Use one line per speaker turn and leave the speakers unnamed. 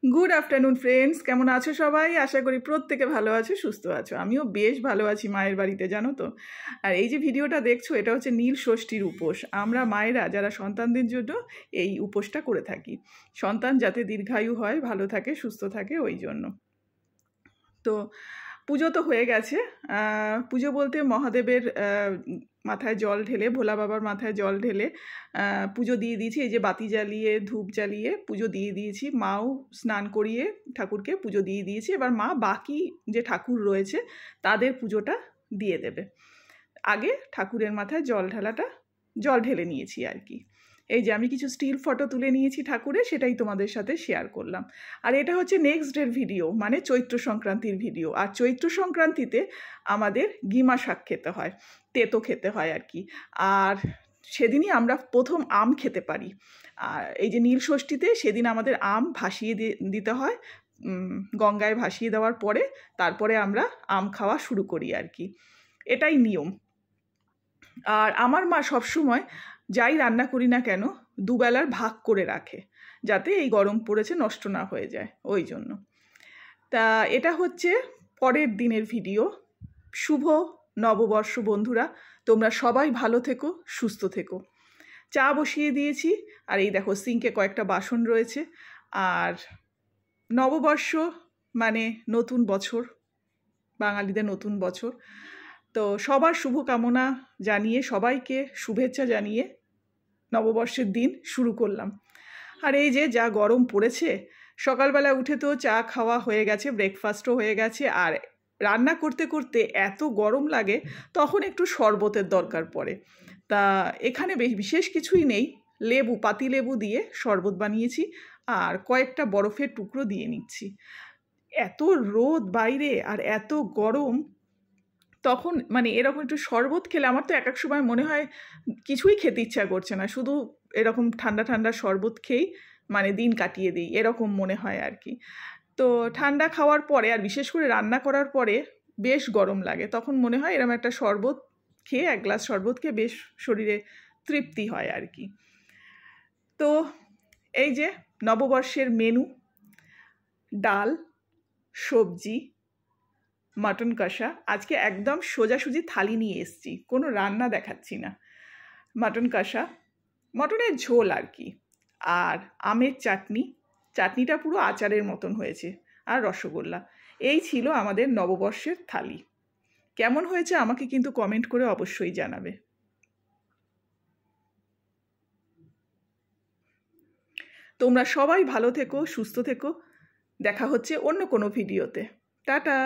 Good afternoon friends, কেমন আছো সবাই? আশা করি প্রত্যেকে ভালো আছো, সুস্থ আছো। আমিও বেশ ভালো আছি মায়ের বাড়িতে, জানো তো। আর এই যে ভিডিওটা দেখছো, এটা হচ্ছে নীল ষষ্ঠীর উপোস। আমরা মায়েরা যারা সন্তানদের জন্য এই উপোসটা করে থাকি, সন্তান যাতে দীর্ঘায়ু হয়, ভালো থাকে, সুস্থ থাকে, ওই জন্য। তো পুজো তো হয়ে গেছে। পুজো বলতে মহাদেবের মাথায় জল ঢেলে, ভোলা বাবার মাথায় জল ঢেলে পুজো দিয়ে দিয়েছি। এই যে বাতি জ্বালিয়ে, ধূপ জ্বালিয়ে পুজো দিয়ে দিয়েছি। মাও স্নান করিয়ে ঠাকুরকে পুজো দিয়ে দিয়েছি। এবার মা বাকি যে ঠাকুর রয়েছে তাদের পুজোটা দিয়ে দেবে। আগে ঠাকুরের মাথায় জল ঢেলে নিয়েছি আর কি। এই যে আমি কিছু স্টিল ফটো তুলে নিয়েছি ঠাকুরের, সেটাই তোমাদের সাথে শেয়ার করলাম। আর এটা হচ্ছে নেক্সট ডের ভিডিও, মানে চৈত্র সংক্রান্তির ভিডিও। আর চৈত্র সংক্রান্তিতে আমাদের গিমা শাক খেতে হয়, তেতো খেতে হয় আর কি। আর সেদিনই আমরা প্রথম আম খেতে পারি। আর এই যে নীল ষষ্ঠীতে সেদিন আমাদের আম ভাসিয়ে দিতে হয়। গঙ্গায় ভাসিয়ে দেওয়ার পরে তারপরে আমরা আম খাওয়া শুরু করি আর কি। এটাই নিয়ম। আর আমার মা সবসময় যাই রান্না করি না কেন দুবেলার ভাগ করে রাখে, যাতে এই গরম পড়েছে নষ্ট না হয়ে যায়, ওই জন্য। তা এটা হচ্ছে পরের দিনের ভিডিও। শুভ নববর্ষ বন্ধুরা, তোমরা সবাই ভালো থেকো, সুস্থ থেকো। চা বসিয়ে দিয়েছি, আর এই দেখো সিঙ্কে কয়েকটা বাসন রয়েছে। আর নববর্ষ মানে নতুন বছর, বাঙালিদের নতুন বছর। তো সবার শুভকামনা জানিয়ে, সবাইকে শুভেচ্ছা জানিয়ে নববর্ষের দিন শুরু করলাম। আর এই যে যা গরম পড়েছে, সকালবেলা উঠে তো চা খাওয়া হয়ে গেছে, ব্রেকফাস্টও হয়ে গেছে। আর রান্না করতে করতে এত গরম লাগে, তখন একটু শরবতের দরকার পড়ে। তা এখানে বিশেষ কিছুই নেই, পাতিলেবু দিয়ে শরবত বানিয়েছি, আর কয়েকটা বরফের টুকরো দিয়ে নিচ্ছি। এত রোদ বাইরে আর এত গরম, তখন মানে এরকম একটু শরবত খেলে আমার তো এক এক সময় মনে হয় কিছুই খেতে ইচ্ছা করছে না, শুধু এরকম ঠান্ডা ঠান্ডা শরবত খেয়েই মানে দিন কাটিয়ে দিই, এরকম মনে হয় আর কি। তো ঠান্ডা খাওয়ার পরে, আর বিশেষ করে রান্না করার পরে বেশ গরম লাগে, তখন মনে হয় এরকম একটা শরবত খেয়ে, এক গ্লাস শরবত খেয়ে বেশ শরীরে তৃপ্তি হয় আর কি। তো এই যে নববর্ষের মেনু: ডাল, সবজি, মাটন কষা। আজকে একদম সোজাসুজি থালি নিয়ে এসছি, কোনো রান্না দেখাচ্ছি না। মাটন কষা, মটনের ঝোল আর কি। আর আমের চাটনি, চাটনিটা পুরো আচারের মতন হয়েছে। আর রসগোল্লা। এই ছিল আমাদের নববর্ষের থালি। কেমন হয়েছে আমাকে কিন্তু কমেন্ট করে অবশ্যই জানাবে। তোমরা সবাই ভালো থেকো, সুস্থ থেকো। দেখা হচ্ছে অন্য কোনো ভিডিওতে। টাটা।